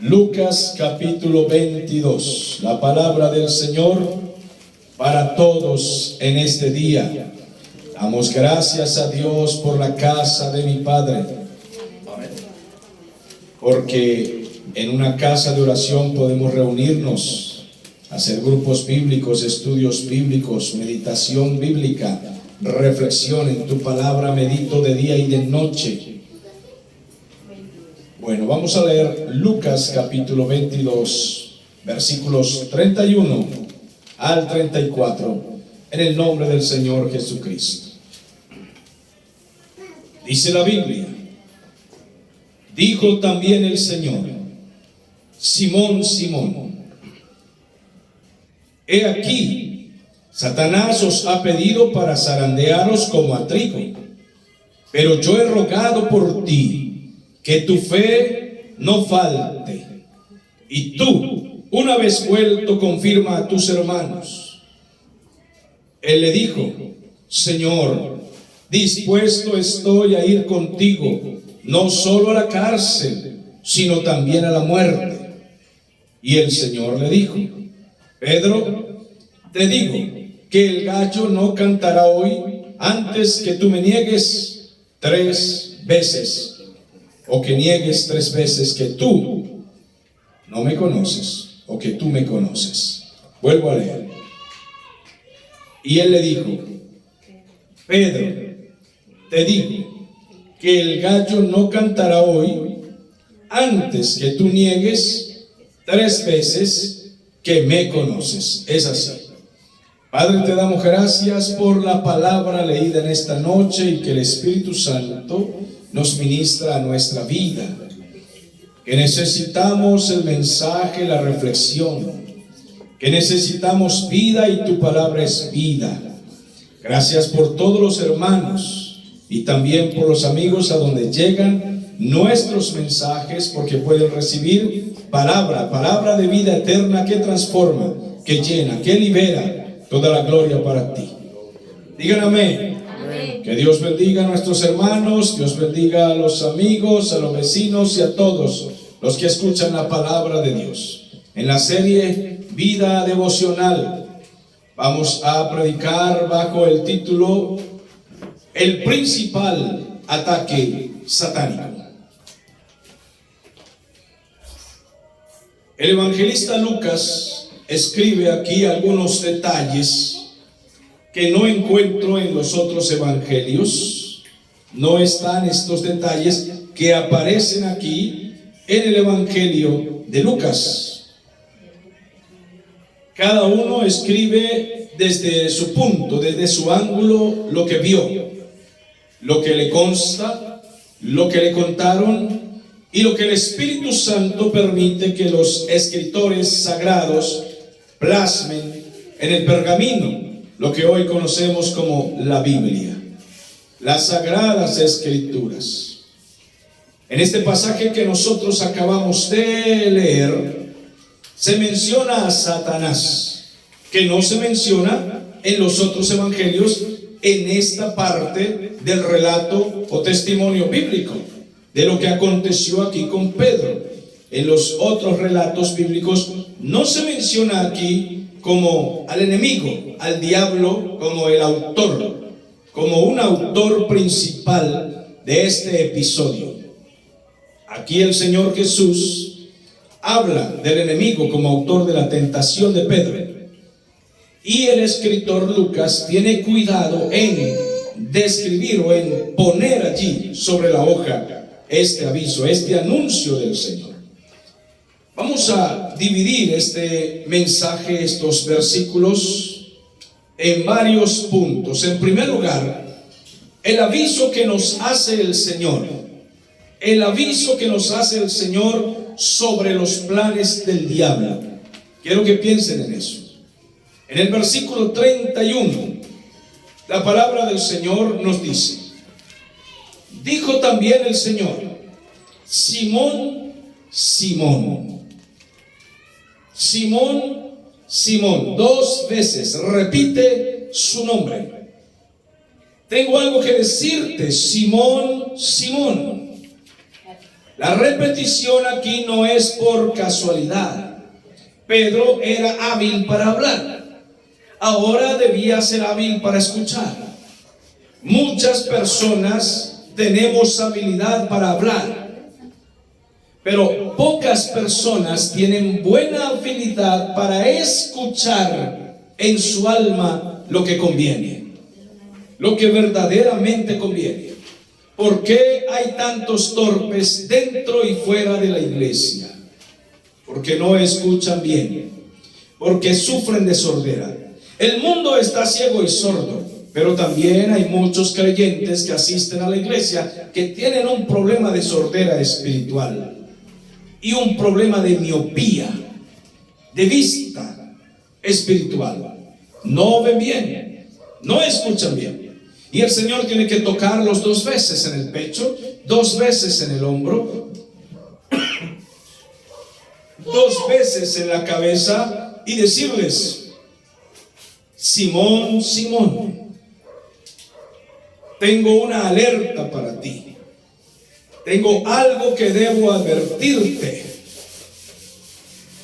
Lucas capítulo 22, la palabra del Señor para todos en este día. Damos gracias a Dios por la casa de mi Padre, porque en una casa de oración podemos reunirnos, hacer grupos bíblicos, estudios bíblicos, meditación bíblica, reflexión en tu palabra, medito de día y de noche. Bueno, vamos a leer Lucas capítulo 22, versículos 31 al 34, en el nombre del Señor Jesucristo. Dice la Biblia: dijo también el Señor: Simón, Simón, he aquí, Satanás os ha pedido para zarandearos como a trigo, pero yo he rogado por ti, que tu fe no falte, y tú, una vez vuelto, confirma a tus hermanos. Él le dijo: Señor, dispuesto estoy a ir contigo, no solo a la cárcel, sino también a la muerte. Y el Señor le dijo: Pedro, te digo que el gallo no cantará hoy antes que tú me niegues 3 veces. O que niegues 3 veces que tú no me conoces, o que tú me conoces. Vuelvo a leer. Y él le dijo: Pedro, te digo que el gallo no cantará hoy antes que tú niegues 3 veces que me conoces. Es así. Padre, te damos gracias por la palabra leída en esta noche, y que el Espíritu Santo nos ministra a nuestra vida, que necesitamos el mensaje, la reflexión, que necesitamos vida, y tu palabra es vida. Gracias por todos los hermanos y también por los amigos a donde llegan nuestros mensajes, porque pueden recibir palabra de vida eterna que transforma, que llena, que libera. Toda la gloria para ti. Digan amén. Amén. Que Dios bendiga a nuestros hermanos, Dios bendiga a los amigos, a los vecinos y a todos los que escuchan la palabra de Dios. En la serie Vida Devocional vamos a predicar bajo el título El principal ataque satánico. El evangelista Lucas escribe aquí algunos detalles que no encuentro en los otros evangelios. No están estos detalles que aparecen aquí en el evangelio de Lucas. Cada uno escribe desde su punto, desde su ángulo, lo que vio, lo que le consta, lo que le contaron, y lo que el Espíritu Santo permite que los escritores sagrados plasmen en el pergamino, lo que hoy conocemos como la Biblia, las sagradas escrituras. En este pasaje que nosotros acabamos de leer, se menciona a Satanás, que no se menciona en los otros evangelios, en esta parte del relato o testimonio bíblico de lo que aconteció aquí con Pedro. En los otros relatos bíblicos no se menciona aquí como al enemigo, al diablo, como el autor, como un autor principal de este episodio. Aquí el Señor Jesús habla del enemigo como autor de la tentación de Pedro. Y el escritor Lucas tiene cuidado en describir o en poner allí sobre la hoja este aviso, este anuncio del Señor. Vamos a dividir este mensaje, estos versículos, en varios puntos. En primer lugar, el aviso que nos hace el Señor. El aviso que nos hace el Señor sobre los planes del diablo. Quiero que piensen en eso. En el versículo 31, la palabra del Señor nos dice: dijo también el Señor: Simón, Simón. Simón, Simón, 2 veces repite su nombre. Tengo algo que decirte, Simón, Simón. La repetición aquí no es por casualidad. Pedro era hábil para hablar, ahora debía ser hábil para escuchar. Muchas personas tenemos habilidad para hablar, pero pocas personas tienen buena habilidad para escuchar en su alma lo que conviene, lo que verdaderamente conviene. ¿Por qué hay tantos torpes dentro y fuera de la iglesia? Porque no escuchan bien, porque sufren de sordera. El mundo está ciego y sordo, pero también hay muchos creyentes que asisten a la iglesia que tienen un problema de sordera espiritual y un problema de miopía, de vista espiritual. No ven bien, no escuchan bien. Y el Señor tiene que tocarlos 2 veces en el pecho, 2 veces en el hombro, 2 veces en la cabeza y decirles: Simón, Simón, tengo una alerta para ti. Tengo algo que debo advertirte.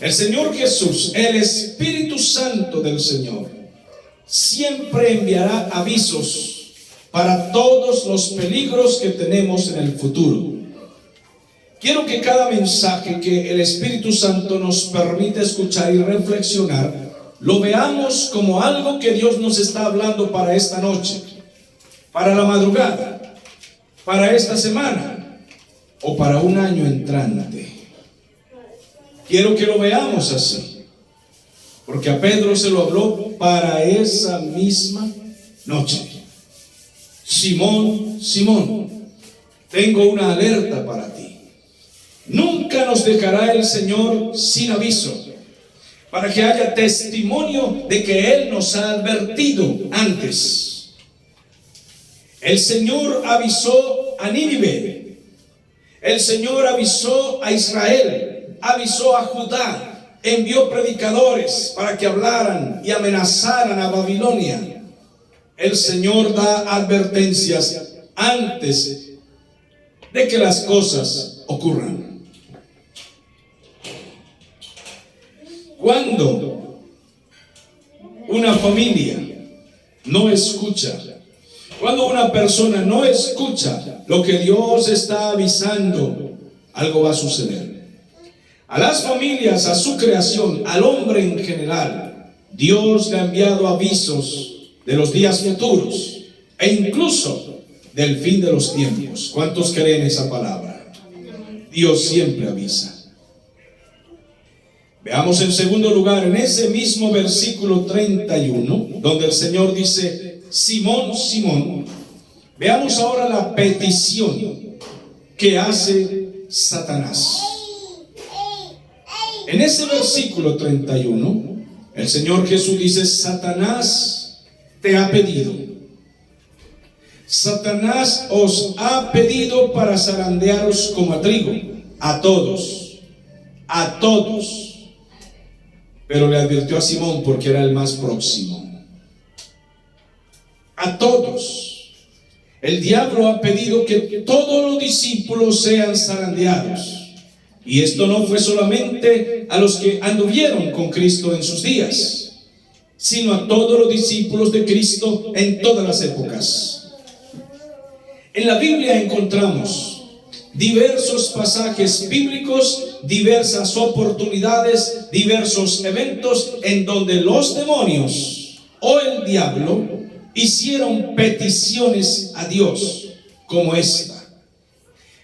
El Señor Jesús, el Espíritu Santo del Señor, siempre enviará avisos para todos los peligros que tenemos en el futuro. Quiero que cada mensaje que el Espíritu Santo nos permite escuchar y reflexionar, lo veamos como algo que Dios nos está hablando para esta noche, para la madrugada, para esta semana o para un año entrante. Quiero que lo veamos así, porque a Pedro se lo habló para esa misma noche. Simón, Simón, tengo una alerta para ti. Nunca nos dejará el Señor sin aviso, para que haya testimonio de que Él nos ha advertido antes. El Señor avisó a Nínive, el Señor avisó a Israel, avisó a Judá, envió predicadores para que hablaran y amenazaran a Babilonia. El Señor da advertencias antes de que las cosas ocurran. Cuando una familia no escucha, cuando una persona no escucha lo que Dios está avisando, algo va a suceder. A las familias, a su creación, al hombre en general, Dios le ha enviado avisos de los días futuros e incluso del fin de los tiempos. ¿Cuántos creen esa palabra? Dios siempre avisa. Veamos en segundo lugar, en ese mismo versículo 31, donde el Señor dice: Simón, Simón. Veamos ahora la petición que hace Satanás. En ese versículo 31, el Señor Jesús dice: Satanás te ha pedido. Satanás os ha pedido para zarandearos como a trigo. A todos. Pero le advirtió a Simón porque era el más próximo. A todos. El diablo ha pedido que todos los discípulos sean zarandeados. Y esto no fue solamente a los que anduvieron con Cristo en sus días, sino a todos los discípulos de Cristo en todas las épocas. En la Biblia encontramos diversos pasajes bíblicos, diversas oportunidades, diversos eventos en donde los demonios o el diablo hicieron peticiones a Dios como esta.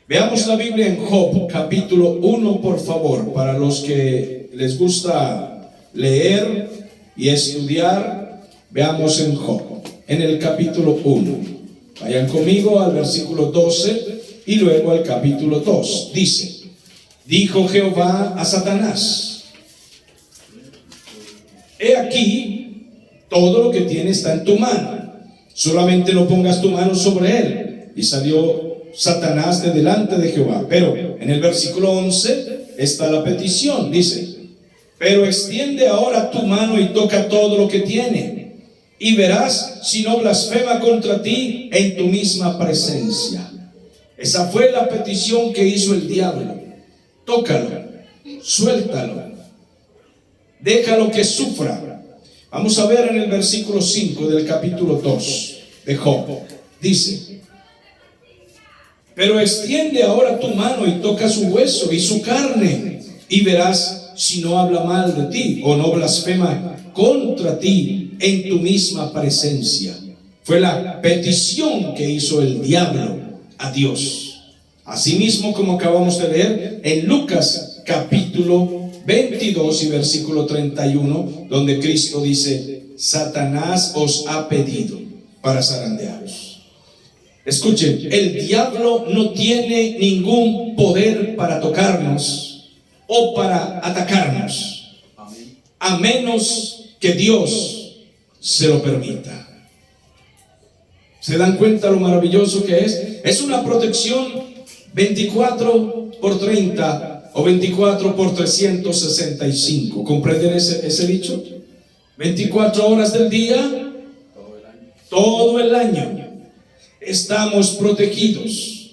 Veamos la Biblia en Job, capítulo 1, por favor, para los que les gusta leer y estudiar. Veamos en Job, en el capítulo 1. Vayan conmigo al versículo 12 y luego al capítulo 2. Dice: dijo Jehová a Satanás: he aquí, todo lo que tienes está en tu mano, solamente no pongas tu mano sobre él. Y salió Satanás de delante de Jehová. Pero en el versículo 11 está la petición. Dice: pero extiende ahora tu mano y toca todo lo que tiene, y verás si no blasfema contra ti en tu misma presencia. Esa fue la petición que hizo el diablo. Tócalo, suéltalo, déjalo que sufra. Vamos a ver en el versículo 5 del capítulo 2 de Job. Dice: pero extiende ahora tu mano y toca su hueso y su carne, y verás si no habla mal de ti o no blasfema contra ti en tu misma presencia. Fue la petición que hizo el diablo a Dios. Asimismo, como acabamos de leer en Lucas capítulo 22 y versículo 31, donde Cristo dice: Satanás os ha pedido para zarandearos. Escuchen, el diablo no tiene ningún poder para tocarnos o para atacarnos, a menos que Dios se lo permita. ¿Se dan cuenta lo maravilloso que es? Es una protección 24 por 30 o 24 por 365. ¿Comprenden ese dicho? 24 horas del día, todo el año. Estamos protegidos.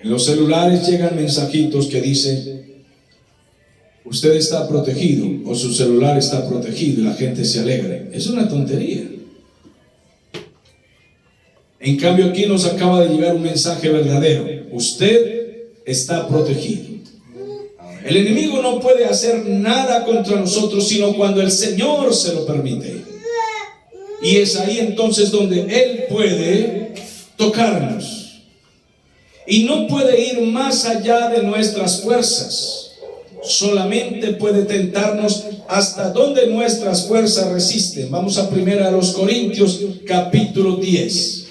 En los celulares llegan mensajitos que dicen: usted está protegido, o su celular está protegido, y la gente se alegra. Es una tontería. En cambio, aquí nos acaba de llegar un mensaje verdadero: usted está protegido. El enemigo no puede hacer nada contra nosotros sino cuando el Señor se lo permite. Y es ahí entonces donde Él puede tocarnos. Y no puede ir más allá de nuestras fuerzas. Solamente puede tentarnos hasta donde nuestras fuerzas resisten. Vamos a 1 Corintios capítulo 10.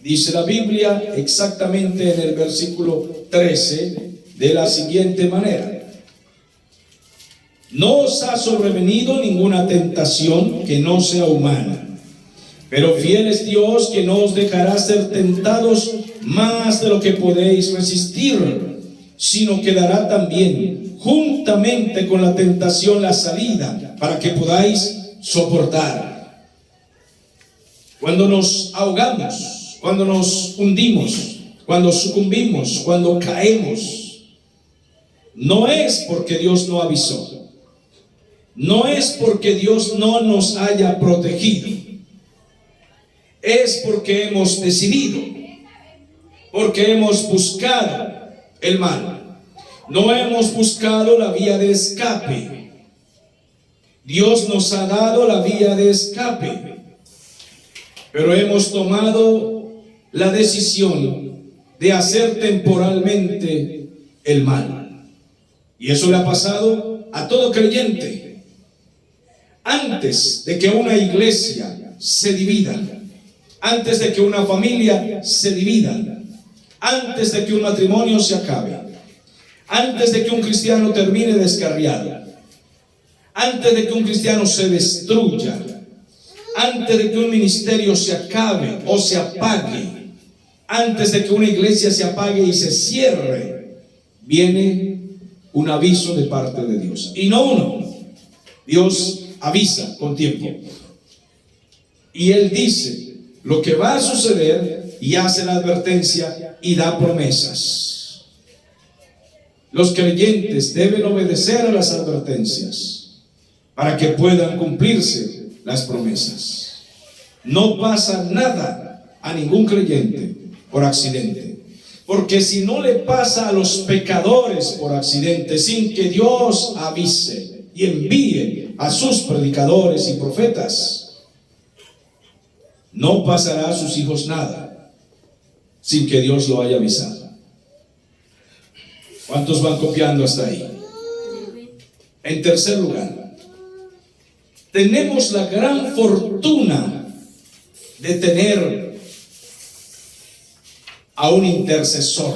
Dice la Biblia exactamente en el versículo 13 de la siguiente manera: no os ha sobrevenido ninguna tentación que no sea humana, pero fiel es Dios, que no os dejará ser tentados más de lo que podéis resistir, sino que dará también juntamente con la tentación la salida, para que podáis soportar. Cuando nos ahogamos, cuando nos hundimos, cuando sucumbimos, cuando caemos, no es porque Dios no avisó, no es porque Dios no nos haya protegido, es porque hemos decidido, porque hemos buscado el mal, no hemos buscado la vía de escape. Dios nos ha dado la vía de escape, pero hemos tomado la decisión de hacer temporalmente el mal. Y eso le ha pasado a todo creyente. Antes de que una iglesia se divida, antes de que una familia se divida, antes de que un matrimonio se acabe, antes de que un cristiano termine descarriado, antes de que un cristiano se destruya, antes de que un ministerio se acabe o se apague, antes de que una iglesia se apague y se cierre, viene un aviso de parte de Dios. Y no uno. Dios avisa con tiempo. Y Él dice lo que va a suceder y hace la advertencia y da promesas. Los creyentes deben obedecer a las advertencias para que puedan cumplirse las promesas. No pasa nada a ningún creyente por accidente, porque si no le pasa a los pecadores por accidente, sin que Dios avise y envíe a sus predicadores y profetas, no pasará a sus hijos nada sin que Dios lo haya avisado. ¿Cuántos van copiando hasta ahí? En tercer lugar, tenemos la gran fortuna de tener a un intercesor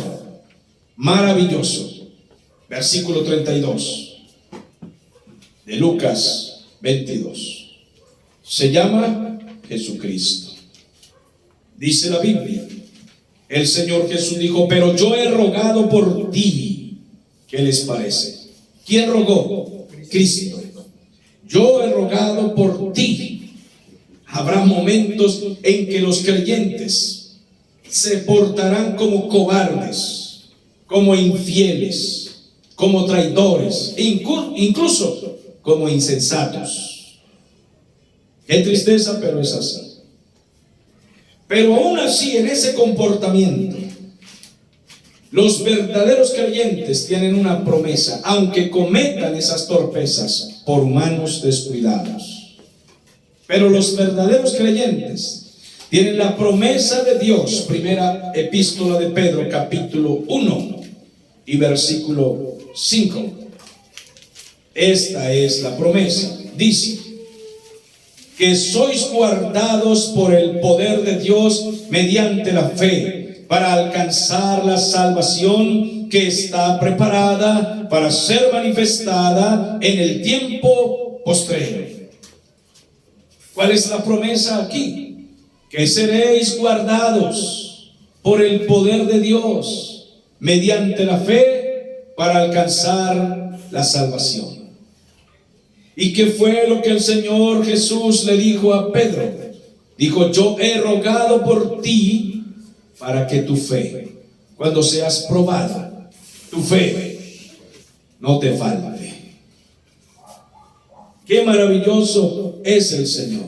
maravilloso. Versículo 32 de Lucas 22. Se llama Jesucristo. Dice la Biblia, el Señor Jesús dijo: pero yo he rogado por ti. ¿Qué les parece? ¿Quién rogó? Cristo. Yo he rogado por ti. Habrá momentos en que los creyentes se portarán como cobardes, como infieles, como traidores, incluso como insensatos. Qué tristeza, pero es así. Pero aún así, en ese comportamiento, los verdaderos creyentes tienen una promesa, aunque cometan esas torpezas por humanos descuidados. Pero los verdaderos creyentes tienen la promesa de Dios. Primera epístola de Pedro, capítulo 1 y versículo 5. Esta es la promesa. Dice que sois guardados por el poder de Dios mediante la fe, para alcanzar la salvación que está preparada para ser manifestada en el tiempo postrero. ¿Cuál es la promesa aquí? Que seréis guardados por el poder de Dios mediante la fe para alcanzar la salvación. ¿Y qué fue lo que el Señor Jesús le dijo a Pedro? Dijo: yo he rogado por ti para que tu fe, cuando seas probado, tu fe no te falte. Qué maravilloso es el Señor.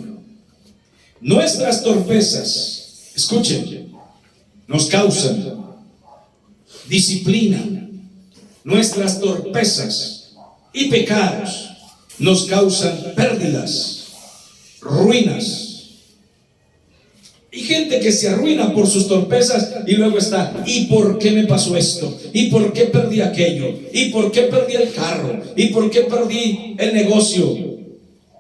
Nuestras torpezas, escuchen, nos causan disciplina. Nuestras torpezas y pecados nos causan pérdidas, ruinas. Hay gente que se arruina por sus torpezas y luego está: ¿y por qué me pasó esto? ¿Y por qué perdí aquello? ¿Y por qué perdí el carro? ¿Y por qué perdí el negocio?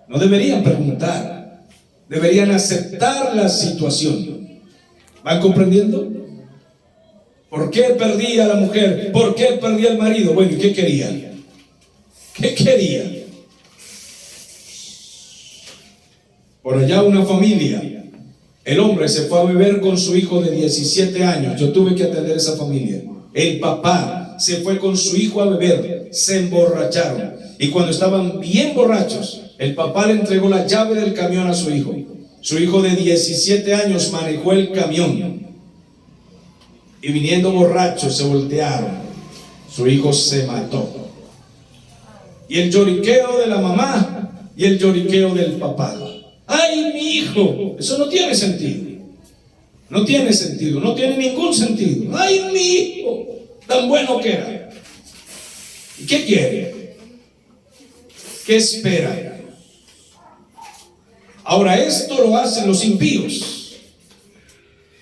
No deberían preguntar, deberían aceptar la situación. ¿Van comprendiendo? ¿Por qué perdí a la mujer? ¿Por qué perdí al marido? Bueno, ¿y qué quería? ¿Qué quería? Por allá una familia, el hombre se fue a beber con su hijo de 17 años. Yo tuve que atender esa familia. El papá se fue con su hijo a beber, se emborracharon, y cuando estaban bien borrachos, el papá le entregó la llave del camión a su hijo. Su hijo de 17 años manejó el camión, y viniendo borrachos se voltearon. Su hijo se mató. Y el lloriqueo de la mamá y el lloriqueo del papá: ¡ay, mi hijo! Eso no tiene sentido. No tiene sentido, no tiene ningún sentido. ¡Ay, mi hijo! Tan bueno que era. ¿Y qué quiere? ¿Qué espera? Ahora, esto lo hacen los impíos.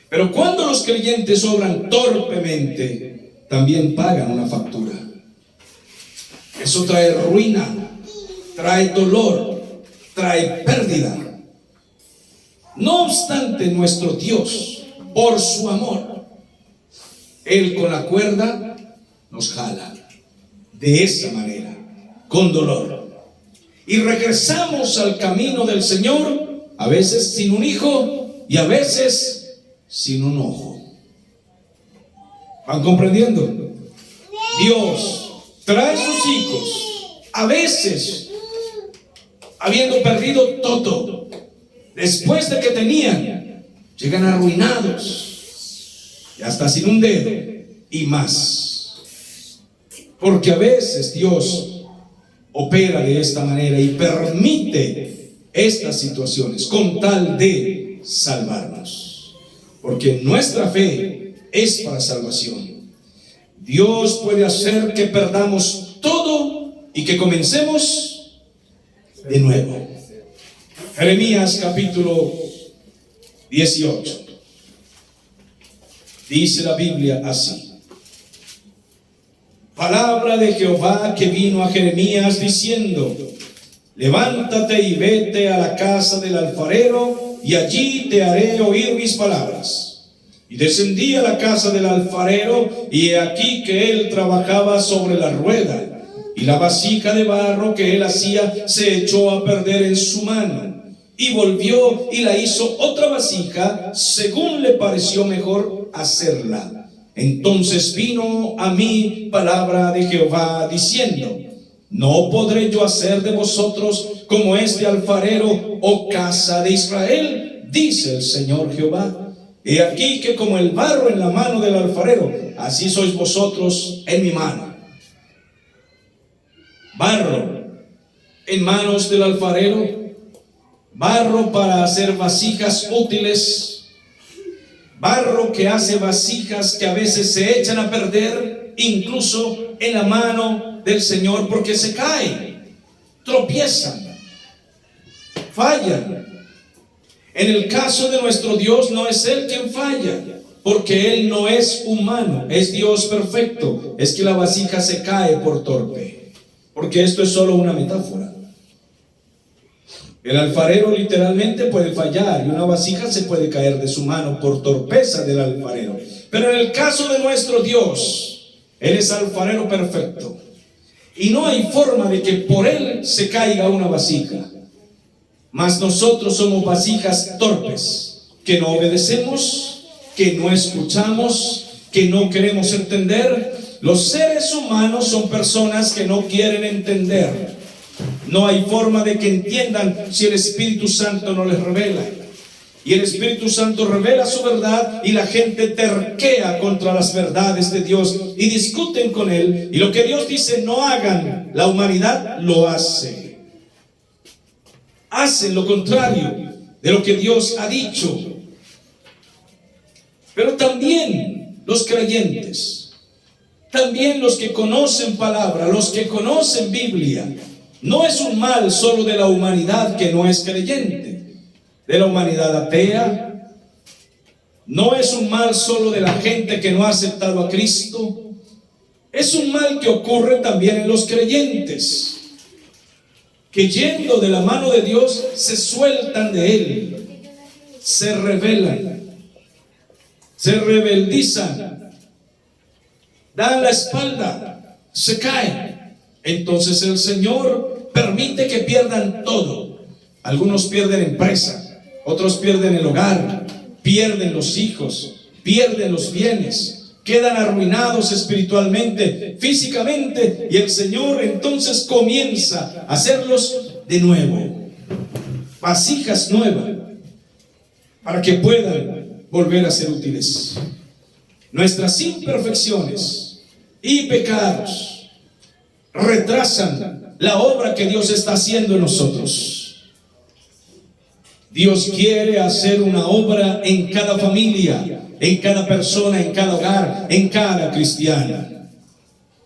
Pero cuando los creyentes obran torpemente, también pagan una factura. Eso trae ruina, trae dolor, trae pérdida. No obstante, nuestro Dios, por su amor, Él con la cuerda nos jala de esa manera, con dolor. Y regresamos al camino del Señor, a veces sin un hijo y a veces sin un ojo. ¿Van comprendiendo? Dios trae sus hijos, a veces habiendo perdido todo. Después de que tenían, llegan arruinados y hasta sin un dedo y más. Porque a veces Dios opera de esta manera y permite estas situaciones con tal de salvarnos. Porque nuestra fe es para salvación. Dios puede hacer que perdamos todo y que comencemos de nuevo. Jeremías capítulo 18. Dice la Biblia así: palabra de Jehová que vino a Jeremías diciendo: levántate y vete a la casa del alfarero, y allí te haré oír mis palabras. Y descendí a la casa del alfarero, y he aquí que él trabajaba sobre la rueda, y la vasija de barro que él hacía se echó a perder en su mano. Y volvió y la hizo otra vasija, según le pareció mejor hacerla. Entonces vino a mí palabra de Jehová diciendo: ¿no podré yo hacer de vosotros como este alfarero, oh casa de Israel? Dice el Señor Jehová. He aquí que como el barro en la mano del alfarero, así sois vosotros en mi mano. Barro en manos del alfarero, barro para hacer vasijas útiles, barro que hace vasijas que a veces se echan a perder, incluso en la mano del Señor, porque se caen, tropiezan, fallan. En el caso de nuestro Dios no es Él quien falla, porque Él no es humano, es Dios perfecto. Es que la vasija se cae por torpe, porque esto es solo una metáfora. El alfarero literalmente puede fallar y una vasija se puede caer de su mano por torpeza del alfarero. Pero en el caso de nuestro Dios, Él es alfarero perfecto y no hay forma de que por Él se caiga una vasija. Mas nosotros somos vasijas torpes, que no obedecemos, que no escuchamos, que no queremos entender. Los seres humanos son personas que no quieren entender. No hay forma de que entiendan si el Espíritu Santo no les revela. Y el Espíritu Santo revela su verdad y la gente terquea contra las verdades de Dios y discuten con Él. Y lo que Dios dice no hagan, la humanidad lo hace. Hacen lo contrario de lo que Dios ha dicho. Pero también los creyentes, también los que conocen palabra, los que conocen Biblia, no es un mal solo de la humanidad que no es creyente, de la humanidad atea. No es un mal solo de la gente que no ha aceptado a Cristo. Es un mal que ocurre también en los creyentes, que yendo de la mano de Dios se sueltan de Él, se rebelan, se rebeldizan, dan la espalda, se caen. Entonces el Señor permite que pierdan todo. Algunos pierden empresa, otros pierden el hogar, pierden los hijos, pierden los bienes, quedan arruinados espiritualmente, físicamente, y el Señor entonces comienza a hacerlos de nuevo, vasijas nuevas, para que puedan volver a ser útiles. Nuestras imperfecciones y pecados retrasan la obra que Dios está haciendo en nosotros. Dios quiere hacer una obra en cada familia, en cada persona, en cada hogar, en cada cristiana.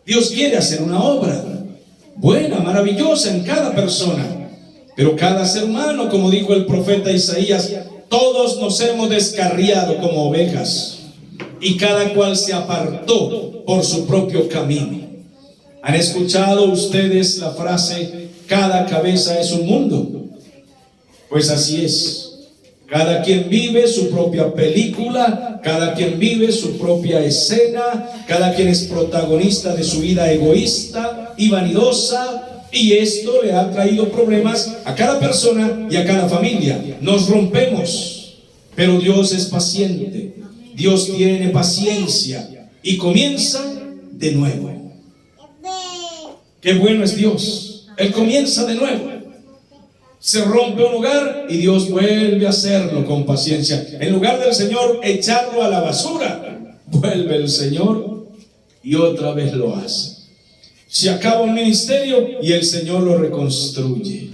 Dios quiere hacer una obra buena, maravillosa en cada persona. Pero cada ser humano, como dijo el profeta Isaías, todos nos hemos descarriado como ovejas y cada cual se apartó por su propio camino. ¿Han escuchado ustedes la frase, cada cabeza es un mundo? Pues así es. Cada quien vive su propia película, cada quien vive su propia escena, cada quien es protagonista de su vida egoísta y vanidosa, y esto le ha traído problemas a cada persona y a cada familia. Nos rompemos, pero Dios es paciente, Dios tiene paciencia y comienza de nuevo. Qué bueno es Dios. Él comienza de nuevo. Se rompe un hogar y Dios vuelve a hacerlo con paciencia. En lugar del Señor echarlo a la basura, vuelve el Señor y otra vez lo hace. Se acaba un ministerio y el Señor lo reconstruye.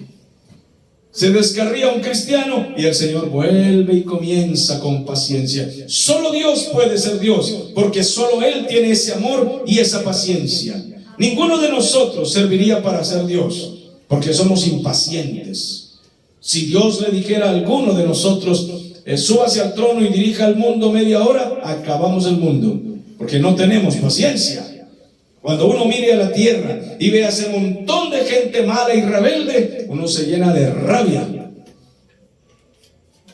Se descarría un cristiano y el Señor vuelve y comienza con paciencia. Solo Dios puede ser Dios, porque solo Él tiene ese amor y esa paciencia. Ninguno de nosotros serviría para ser Dios, porque somos impacientes. Si Dios le dijera a alguno de nosotros, súbase al trono y dirija al mundo media hora, acabamos el mundo, porque no tenemos paciencia. Cuando uno mire a la tierra y ve a ese montón de gente mala y rebelde, uno se llena de rabia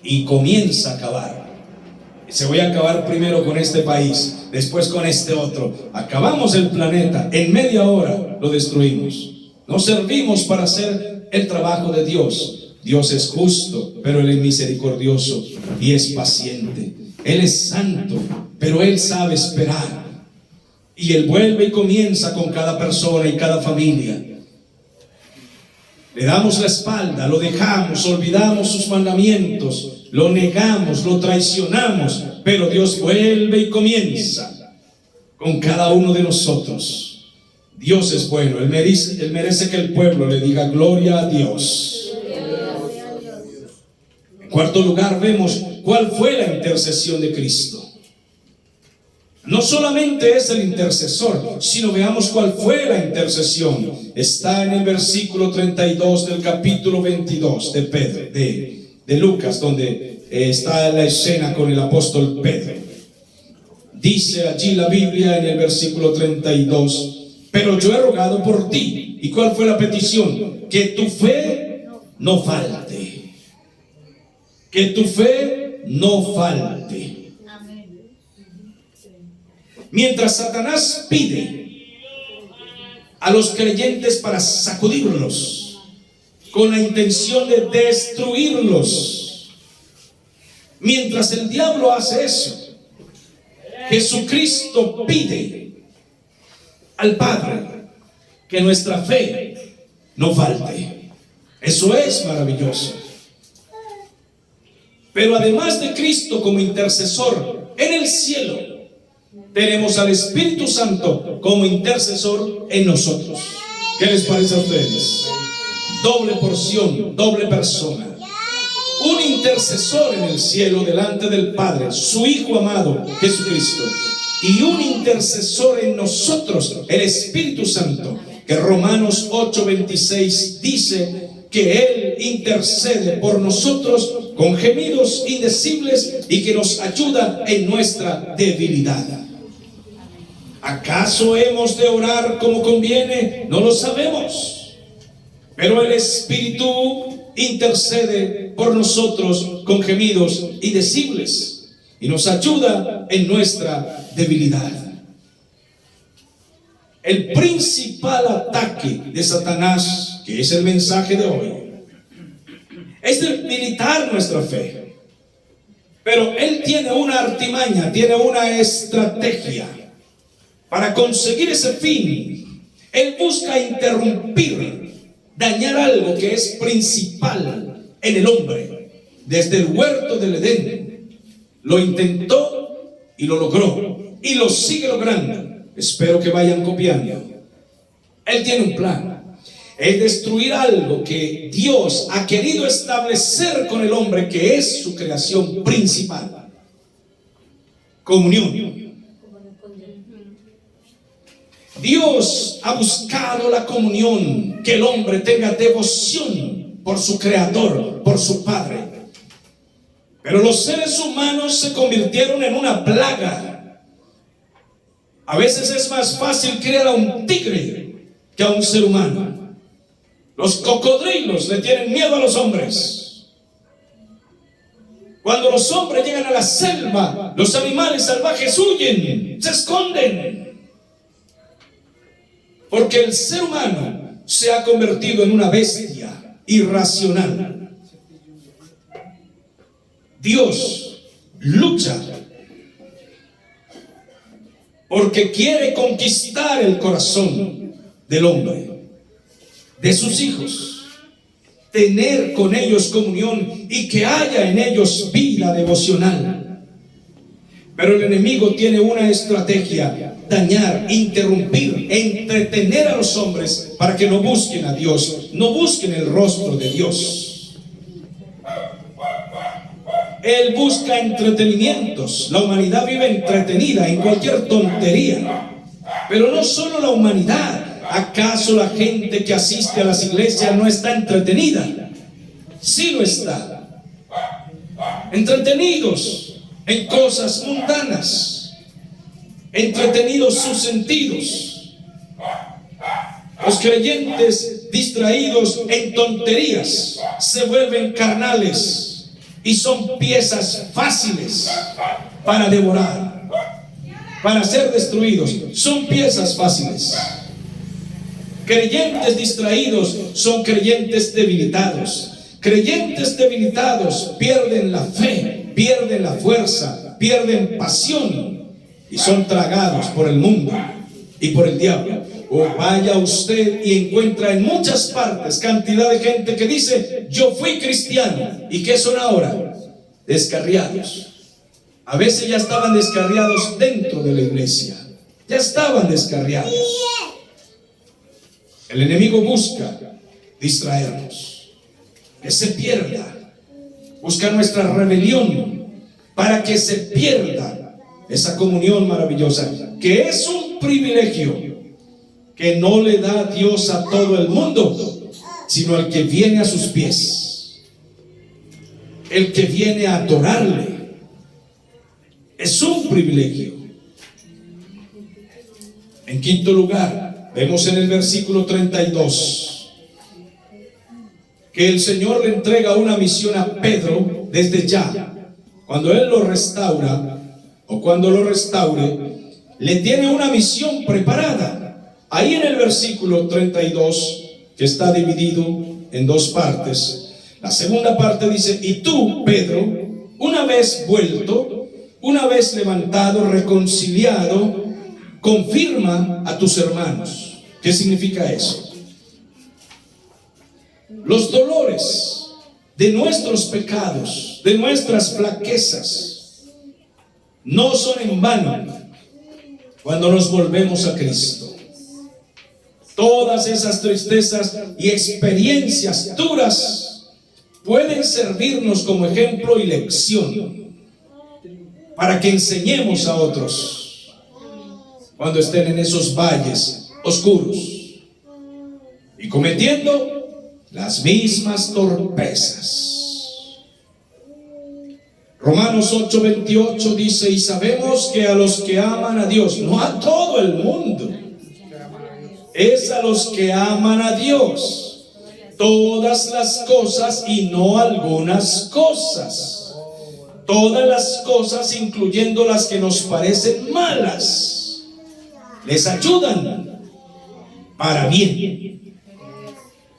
y comienza a acabar. Se voy a acabar primero con este país, después con este otro. Acabamos el planeta, en media hora lo destruimos. No servimos para hacer el trabajo de Dios. Dios es justo, pero Él es misericordioso y es paciente. Él es santo, pero Él sabe esperar. Y Él vuelve y comienza con cada persona y cada familia. Le damos la espalda, lo dejamos, olvidamos sus mandamientos, lo negamos, lo traicionamos, pero Dios vuelve y comienza con cada uno de nosotros. Dios es bueno, Él merece que el pueblo le diga gloria a Dios. En cuarto lugar, vemos cuál fue la intercesión de Cristo. No solamente es el intercesor, sino veamos cuál fue la intercesión. Está en el versículo 32 del capítulo 22 de Pedro, de Lucas, donde está la escena con el apóstol Pedro. Dice allí la Biblia en el versículo 32: pero yo he rogado por ti. ¿Y cuál fue la petición? Que tu fe no falte. Que tu fe no falte. Mientras Satanás pide a los creyentes para sacudirlos con la intención de destruirlos, mientras el diablo hace eso, Jesucristo pide al Padre que nuestra fe no falte. Eso es maravilloso. Pero además de Cristo como intercesor en el cielo, tenemos al Espíritu Santo como intercesor en nosotros. ¿Qué les parece a ustedes? Doble porción, doble persona. Un intercesor en el cielo delante del Padre, su Hijo amado Jesucristo, y un intercesor en nosotros, el Espíritu Santo, que Romanos 8:26 dice que Él intercede por nosotros con gemidos indecibles y que nos ayuda en nuestra debilidad. ¿Acaso hemos de orar como conviene? No lo sabemos. Pero el Espíritu intercede por nosotros con gemidos indecibles y nos ayuda en nuestra debilidad. El principal ataque de Satanás, que es el mensaje de hoy, es debilitar nuestra fe. Pero él tiene una artimaña, tiene una estrategia para conseguir ese fin. Él busca interrumpir, dañar algo que es principal en el hombre. Desde el huerto del Edén lo intentó y lo logró, y lo sigue logrando. Espero que vayan copiando. Él tiene un plan: es destruir algo que Dios ha querido establecer con el hombre, que es su creación principal: comunión. Dios ha buscado la comunión, que el hombre tenga devoción por su creador, por su Padre. Pero los seres humanos se convirtieron en una plaga. A veces es más fácil criar a un tigre que a un ser humano. Los cocodrilos le tienen miedo a los hombres. Cuando los hombres llegan a la selva, los animales salvajes huyen, se esconden. Porque el ser humano se ha convertido en una bestia irracional. Dios lucha porque quiere conquistar el corazón del hombre, de sus hijos, tener con ellos comunión y que haya en ellos vida devocional. Pero el enemigo tiene una estrategia: dañar, interrumpir, entretener a los hombres para que no busquen a Dios, no busquen el rostro de Dios. Él busca entretenimientos. La humanidad vive entretenida en cualquier tontería. Pero no solo la humanidad. ¿Acaso la gente que asiste a las iglesias no está entretenida? Sí lo está. Entretenidos en cosas mundanas, entretenidos sus sentidos. Los creyentes distraídos en tonterías se vuelven carnales y son piezas fáciles para devorar, para ser destruidos. Son piezas fáciles. Creyentes distraídos son creyentes debilitados. Creyentes debilitados pierden la fe, pierden la fuerza, pierden pasión y son tragados por el mundo y por el diablo. o vaya usted y encuentra en muchas partes cantidad de gente que dice: yo fui cristiano. ¿Y qué son ahora? Descarriados. A veces ya estaban descarriados dentro de la iglesia. Ya estaban descarriados. El enemigo busca distraernos, que se pierda. Busca nuestra rebelión para que se pierda esa comunión maravillosa, que es un privilegio que no le da Dios a todo el mundo, sino al que viene a sus pies, el que viene a adorarle. Es un privilegio. En quinto lugar, vemos en el versículo 32 que el Señor le entrega una misión a Pedro desde ya. Cuando Él lo restaura, o cuando lo restaure, le tiene una misión preparada. Ahí en el versículo 32, que está dividido en dos partes, la segunda parte dice: y tú, Pedro, una vez vuelto, una vez levantado, reconciliado, confirma a tus hermanos. ¿Qué significa eso? Los dolores de nuestros pecados, de nuestras flaquezas, no son en vano cuando nos volvemos a Cristo. Todas esas tristezas y experiencias duras pueden servirnos como ejemplo y lección para que enseñemos a otros cuando estén en esos valles oscuros y cometiendo las mismas torpezas. Romanos 8:28 dice: y sabemos que a los que aman a Dios, no a todo el mundo, es a los que aman a Dios, todas las cosas y no algunas cosas, todas las cosas, incluyendo las que nos parecen malas, les ayudan para bien.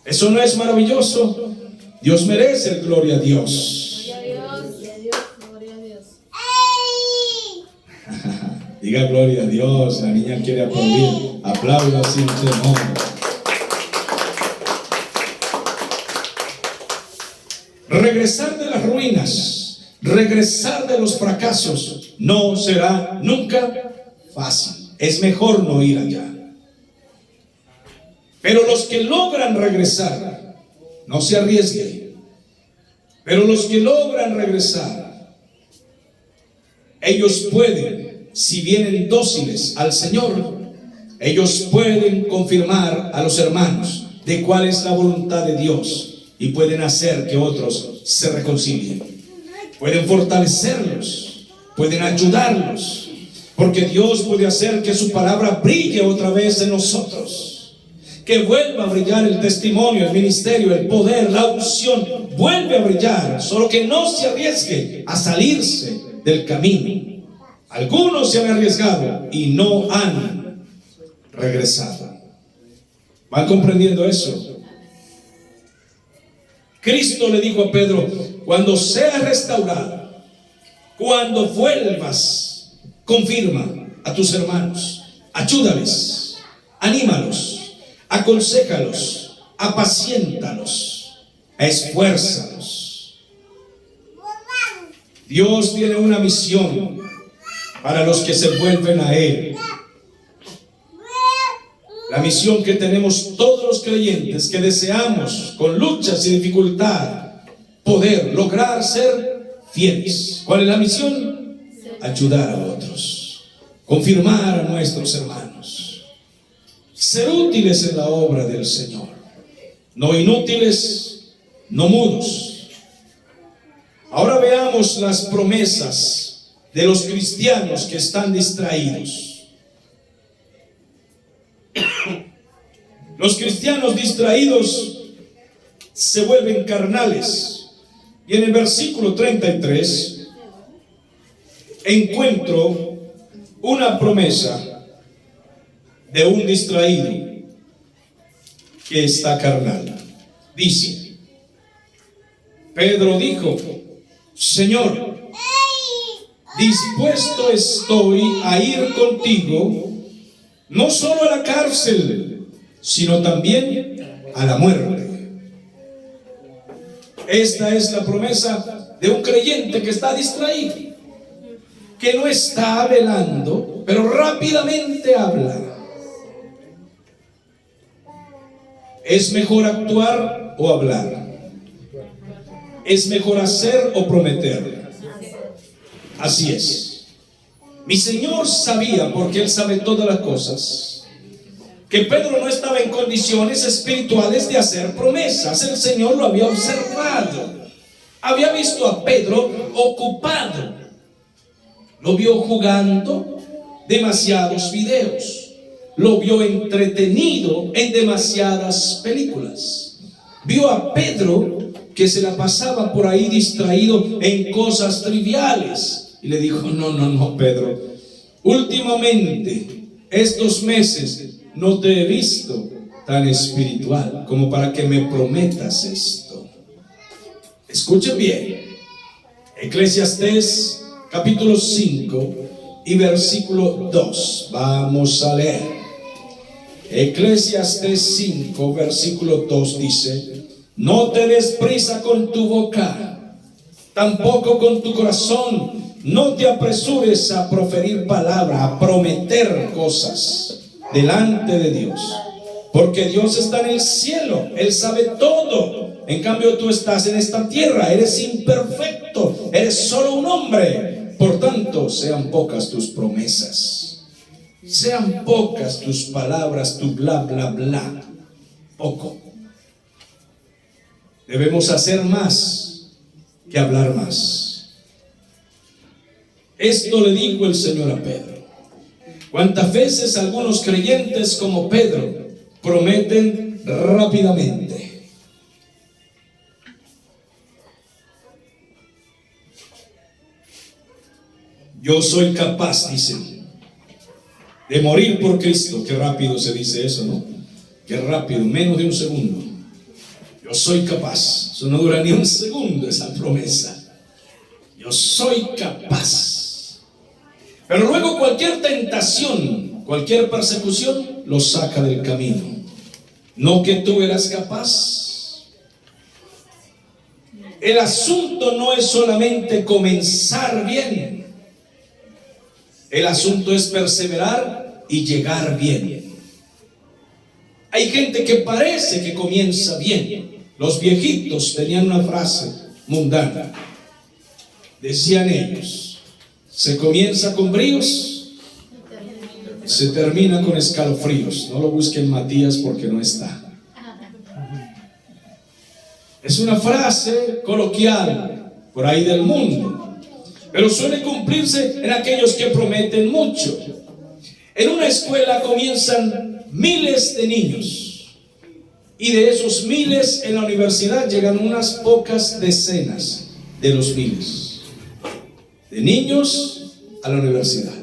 ¿Eso no es maravilloso? Dios merece el gloria a Dios. Gloria a Dios. Diga gloria a Dios. La niña quiere aplaudir. Aplauda sin temor. Regresar de las ruinas, regresar de los fracasos, no será nunca fácil. Es mejor no ir allá. Pero los que logran regresar, no se arriesguen. Pero los que logran regresar, ellos pueden, si vienen dóciles al Señor, ellos pueden confirmar a los hermanos de cuál es la voluntad de Dios y pueden hacer que otros se reconcilien. Pueden fortalecerlos, pueden ayudarlos, porque Dios puede hacer que su palabra brille otra vez en nosotros. Que vuelva a brillar el testimonio, el ministerio, el poder, la unción, vuelve a brillar, solo que no se arriesgue a salirse del camino. Algunos se han arriesgado y no han regresado. ¿Van comprendiendo eso? Cristo le dijo a Pedro: cuando seas restaurado, cuando vuelvas, confirma a tus hermanos, ayúdales, anímalos, aconséjalos, apaciéntalos, esfuérzalos. Dios tiene una misión para los que se vuelven a Él. La misión que tenemos todos los creyentes que deseamos, con luchas y dificultad, poder lograr ser fieles. ¿Cuál es la misión? Ayudar a otros, confirmar a nuestros hermanos, ser útiles en la obra del Señor, no inútiles, no mudos. Ahora veamos las promesas de los cristianos que están distraídos. Los cristianos distraídos se vuelven carnales. Y en el versículo 33 encuentro una promesa de un distraído que está carnal. Dice: Pedro dijo: Señor, dispuesto estoy a ir contigo no solo a la cárcel, sino también a la muerte. Esta es la promesa de un creyente que está distraído, que no está velando, pero rápidamente habla. ¿Es mejor actuar o hablar? ¿Es mejor hacer o prometer? Así es. Mi Señor sabía, porque Él sabe todas las cosas, que Pedro no estaba en condiciones espirituales de hacer promesas. El Señor lo había observado. Había visto a Pedro ocupado. Lo vio jugando demasiados videos. Lo vio entretenido en demasiadas películas. Vio a Pedro que se la pasaba por ahí distraído en cosas triviales. Y le dijo, no, Pedro, últimamente, estos meses, no te he visto tan espiritual como para que me prometas esto. Escuchen bien. Eclesiastés capítulo 5 y versículo 2. Vamos a leer. Eclesiastés 5, versículo 2 dice: no te des prisa con tu boca, tampoco con tu corazón. No te apresures a proferir palabra, a prometer cosas delante de Dios, porque Dios está en el cielo, Él sabe todo. En cambio tú estás en esta tierra, eres imperfecto, eres solo un hombre. Por tanto, sean pocas tus promesas, sean pocas tus palabras, tu bla, bla, bla. Poco. Debemos hacer más que hablar más. Esto le dijo el Señor a Pedro. ¿Cuántas veces algunos creyentes como Pedro prometen rápidamente? Yo soy capaz, dicen, de morir por Cristo. Qué rápido se dice eso, ¿no? Qué rápido, menos de un segundo. Yo soy capaz. Eso no dura ni un segundo, esa promesa. Yo soy capaz. Pero luego cualquier tentación, cualquier persecución, lo saca del camino. No que tú eras capaz. El asunto no es solamente comenzar bien. El asunto es perseverar y llegar bien. Hay gente que parece que comienza bien. Los viejitos tenían una frase mundana. Decían ellos: se comienza con bríos, se termina con escalofríos. No lo busquen Matías porque no está. Es una frase coloquial por ahí del mundo, pero suele cumplirse en aquellos que prometen mucho. En una escuela comienzan miles de niños, y de esos miles en la universidad llegan unas pocas decenas de los miles de niños a la universidad.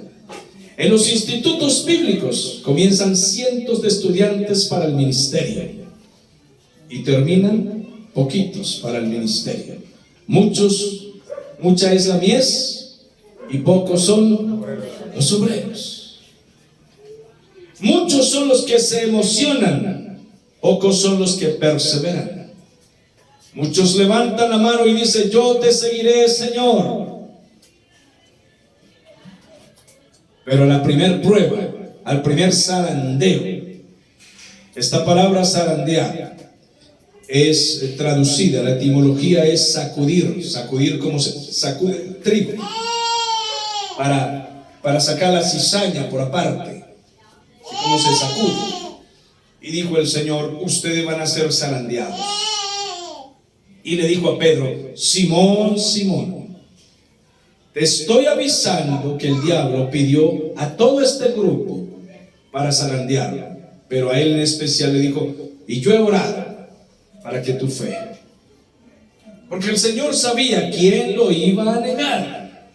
En los institutos bíblicos comienzan cientos de estudiantes para el ministerio y terminan poquitos para el ministerio. Mucha es la mies y pocos son los obreros. Muchos son los que se emocionan, pocos son los que perseveran. Muchos levantan la mano y dicen: yo te seguiré, Señor. Pero la primer prueba, al primer zarandeo, esta palabra zarandear es traducida, la etimología es sacudir, sacudir como se sacude trigo, para sacar la cizaña por aparte, como se sacude. Y dijo el Señor: ustedes van a ser zarandeados. Y le dijo a Pedro: Simón, Simón, te estoy avisando que el diablo pidió a todo este grupo para zarandearlo, pero a él en especial le dijo: y yo he orado para que tu fe. Porque el Señor sabía quién lo iba a negar,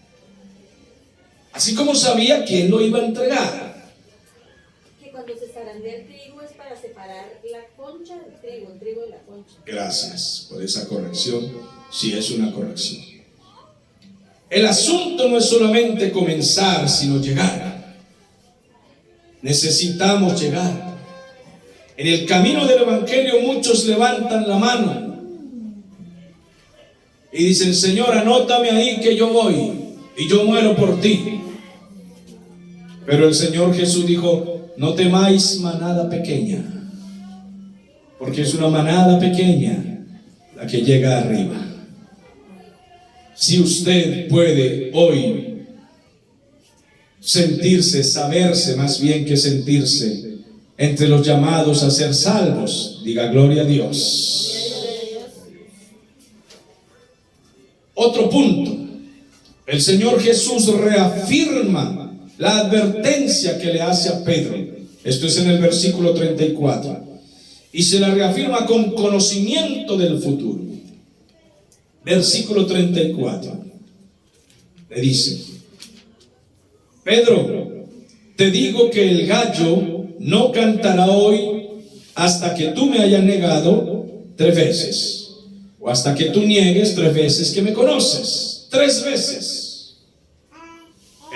así como sabía quién lo iba a entregar. Que cuando se zarandea el trigo es para separar la concha del trigo, el trigo de la concha. Gracias por esa corrección, si es una corrección. El asunto no es solamente comenzar, sino llegar. necesitamos llegar. En el camino del Evangelio muchos levantan la mano y dicen: Señor, anótame ahí que yo voy y yo muero por ti. Pero el Señor Jesús dijo: no temáis, manada pequeña, porque es una manada pequeña la que llega arriba. Si usted puede hoy sentirse, saberse más bien que sentirse entre los llamados a ser salvos, diga gloria a Dios. Otro punto, el Señor Jesús reafirma la advertencia que le hace a Pedro. Esto es en el versículo 34. Y se la reafirma con conocimiento del futuro. Versículo 34. Le dice: Pedro, te digo que el gallo no cantará hoy hasta que tú me hayas negado 3 veces. O hasta que tú niegues 3 veces que me conoces. 3 veces.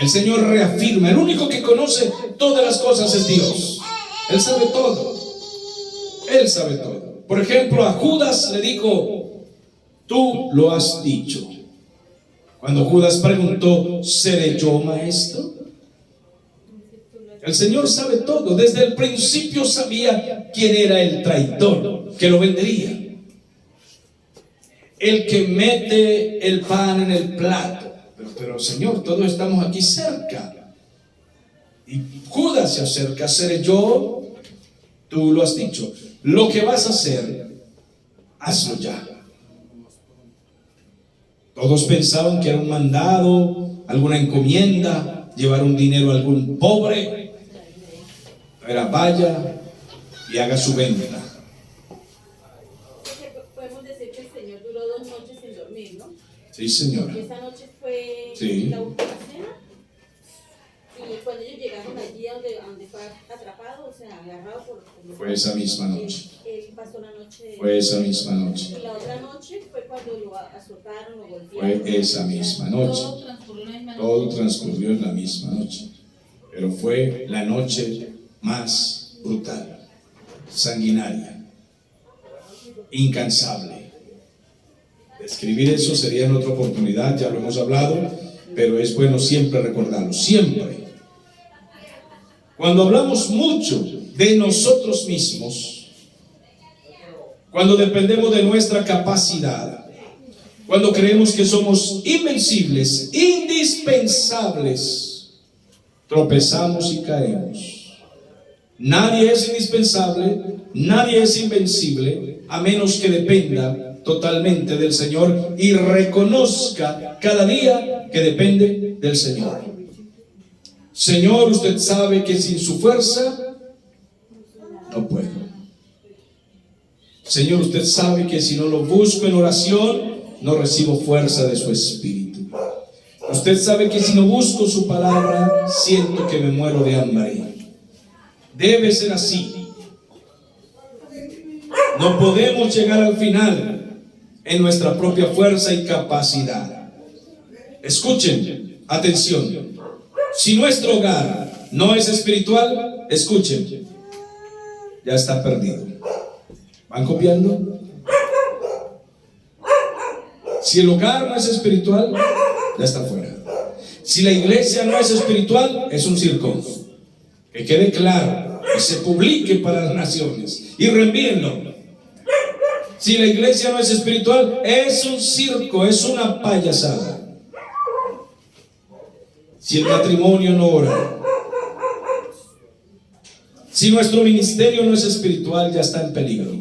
El Señor reafirma: el único que conoce todas las cosas es Dios. Él sabe todo. Él sabe todo. Por ejemplo, a Judas le dijo: tú lo has dicho. Cuando Judas preguntó: ¿seré yo maestro? El Señor sabe todo. Desde el principio sabía quién era el traidor que lo vendería, el que mete el pan en el plato. Pero Señor, todos estamos aquí cerca. Y Judas se acerca: ¿seré yo? Tú lo has dicho. Lo que vas a hacer, hazlo ya. Todos pensaban que era un mandado, alguna encomienda, llevar un dinero a algún pobre. Era: vaya y haga su venta. Podemos decir que el Señor duró 2 noches sin dormir, ¿no? Sí, señora. Esa noche fue Sí. la última cena. Y cuando ellos llegaron allí donde fue atrapado, o sea, agarrado por Fue esa misma noche. Él pasó la noche. Fue esa misma noche. Y la otra noche fue cuando lo azotaron o golpearon. Fue esa misma noche. Todo transcurrió en la misma Todo noche. transcurrió en la misma noche. Pero fue la noche más brutal, sanguinaria, incansable. Describir eso sería en otra oportunidad, ya lo hemos hablado, pero es bueno siempre recordarlo, siempre. Cuando hablamos mucho de nosotros mismos, cuando dependemos de nuestra capacidad, cuando creemos que somos invencibles, indispensables, tropezamos y caemos. Nadie es indispensable, nadie es invencible, a menos que dependa totalmente del Señor y reconozca cada día que depende del Señor. Señor, usted sabe que sin su fuerza no puedo. Señor, usted sabe que si no lo busco en oración, no recibo fuerza de su espíritu. Usted sabe que si no busco su palabra, siento que me muero de hambre. Debe ser así. No podemos llegar al final en nuestra propia fuerza y capacidad. Escuchen, atención. Si nuestro hogar no es espiritual, escuchen, ya está perdido. ¿Van copiando? Si el hogar no es espiritual, ya está fuera. Si la iglesia no es espiritual, es un circo. Que quede claro y se publique para las naciones y reenvíenlo. Si la iglesia no es espiritual, es un circo, es una payasada. Si el matrimonio no ora, si nuestro ministerio no es espiritual, ya está en peligro.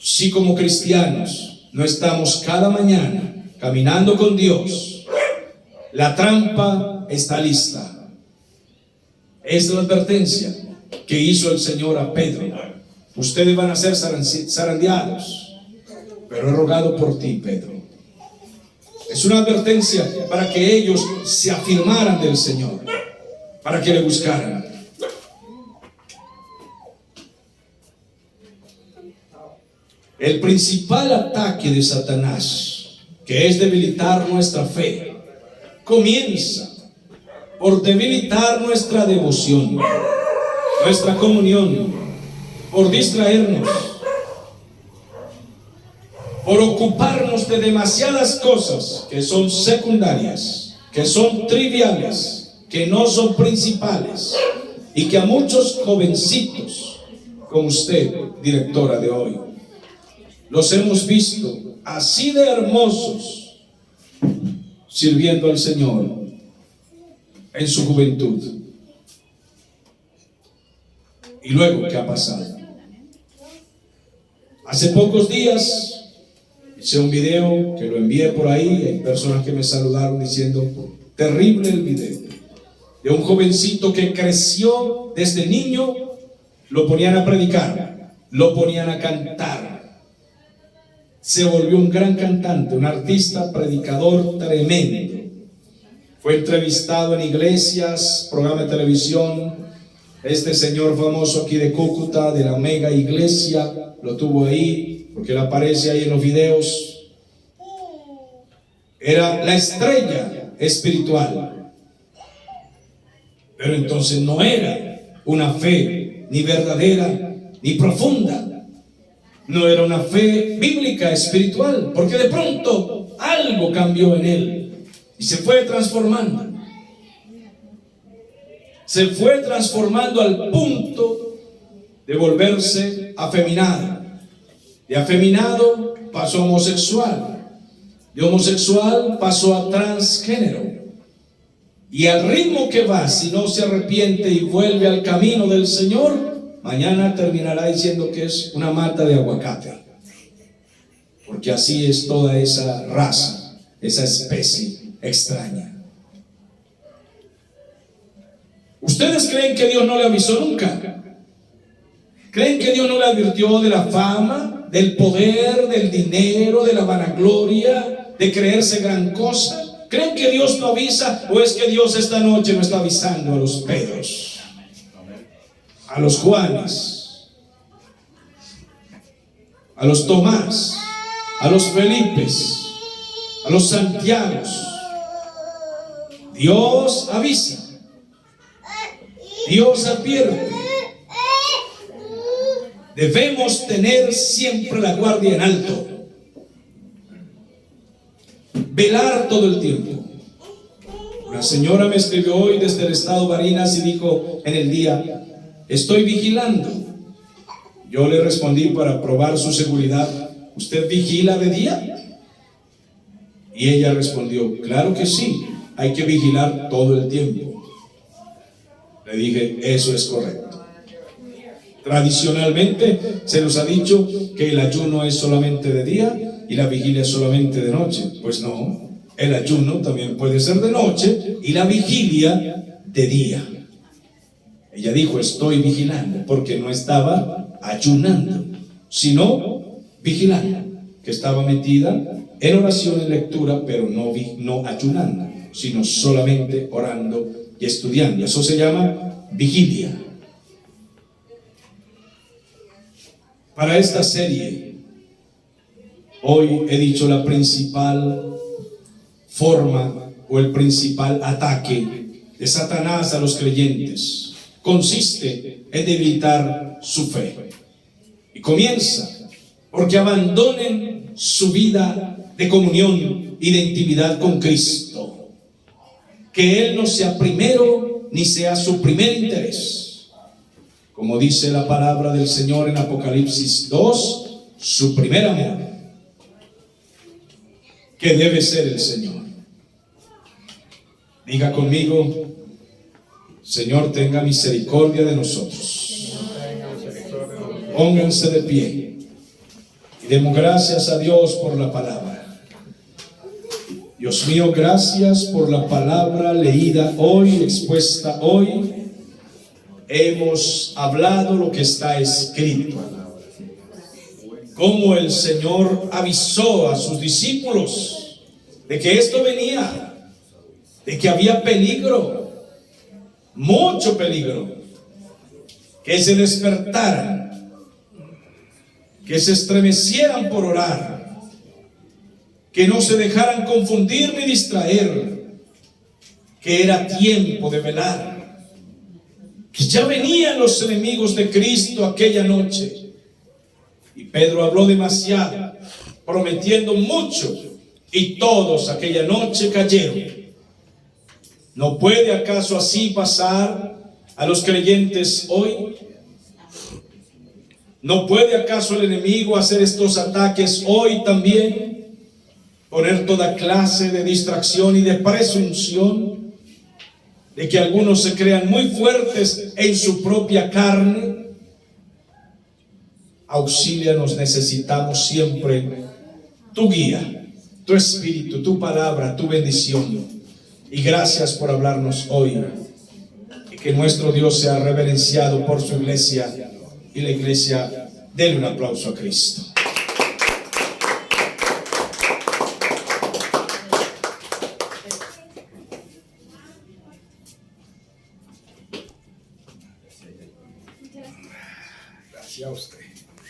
Si como cristianos no estamos cada mañana caminando con Dios, la trampa está lista. Esta es la advertencia que hizo el Señor a Pedro. Ustedes van a ser zarandeados, pero he rogado por ti, Pedro. Es una advertencia para que ellos se afirmaran del Señor, para que le buscaran. El principal ataque de Satanás, que es debilitar nuestra fe, comienza por debilitar nuestra devoción, nuestra comunión, por distraernos, por ocuparnos de demasiadas cosas que son secundarias, que son triviales, que no son principales, y que a muchos jovencitos, como usted, directora de hoy, los hemos visto así de hermosos, sirviendo al Señor en su juventud. Y luego, ¿qué ha pasado? Hace pocos días hice un video que lo envié por ahí. Hay personas que me saludaron diciendo: terrible el video, de un jovencito que creció desde niño, lo ponían a predicar, lo ponían a cantar, se volvió un gran cantante, un artista, predicador tremendo. Fue entrevistado en iglesias, programa de televisión. Este señor famoso aquí de Cúcuta, de la mega iglesia, lo tuvo ahí, porque él aparece ahí en los videos. Era la estrella espiritual. Pero entonces no era una fe ni verdadera ni profunda. No era una fe bíblica, espiritual, porque de pronto algo cambió en él y se fue transformando. Se fue transformando al punto de volverse afeminado. De afeminado pasó a homosexual. De homosexual pasó a transgénero. Y al ritmo que va, si no se arrepiente y vuelve al camino del Señor, mañana terminará diciendo que es una mata de aguacate. Porque así es toda esa raza, esa especie extraña. ¿Ustedes creen que Dios no le avisó nunca? ¿Creen que Dios no le advirtió de la fama, del poder, del dinero, de la vanagloria, de creerse gran cosa? ¿Creen que Dios no avisa, o es que Dios esta noche no está avisando a los Pedros, a los Juanes, a los Tomás, a los Felipes, a los Santiagos? Dios avisa, Dios advierte. Debemos tener siempre la guardia en alto, velar todo el tiempo. Una señora me escribió hoy desde el estado Barinas y dijo en el día: estoy vigilando. Yo le respondí para probar su seguridad: ¿usted vigila de día? Y ella respondió: claro que sí, hay que vigilar todo el tiempo. Le dije: eso es correcto. Tradicionalmente se nos ha dicho que el ayuno es solamente de día y la vigilia es solamente de noche. Pues no, el ayuno también puede ser de noche y la vigilia de día. Ella dijo: estoy vigilando, porque no estaba ayunando, sino vigilando, que estaba metida en oración, en lectura, pero no ayunando, sino solamente orando y estudiando. Eso se llama vigilia. Para esta serie, hoy he dicho la principal forma o el principal ataque de Satanás a los creyentes consiste en debilitar su fe. Y comienza porque abandonen su vida de comunión y de intimidad con Cristo. Que Él no sea primero ni sea su primer interés. Como dice la palabra del Señor en Apocalipsis 2, su primer amor, que debe ser el Señor. Diga conmigo: Señor, tenga misericordia de nosotros. Pónganse de pie y demos gracias a Dios por la palabra. Dios mío, gracias por la palabra leída hoy, expuesta hoy. Hemos hablado lo que está escrito, como el Señor avisó a sus discípulos de que esto venía, de que había peligro, mucho peligro, que se despertaran, que se estremecieran por orar, que no se dejaran confundir ni distraer, que era tiempo de velar, que ya venían los enemigos de Cristo aquella noche. Y Pedro habló demasiado, prometiendo mucho, y todos aquella noche cayeron. ¿No puede acaso así pasar a los creyentes hoy? ¿No puede acaso el enemigo hacer estos ataques hoy también? Poner toda clase de distracción y de presunción, de que algunos se crean muy fuertes en su propia carne. Auxílianos, necesitamos siempre tu guía, tu espíritu, tu palabra, tu bendición. Y gracias por hablarnos hoy. Y que nuestro Dios sea reverenciado por su iglesia. Y la iglesia, denle un aplauso a Cristo.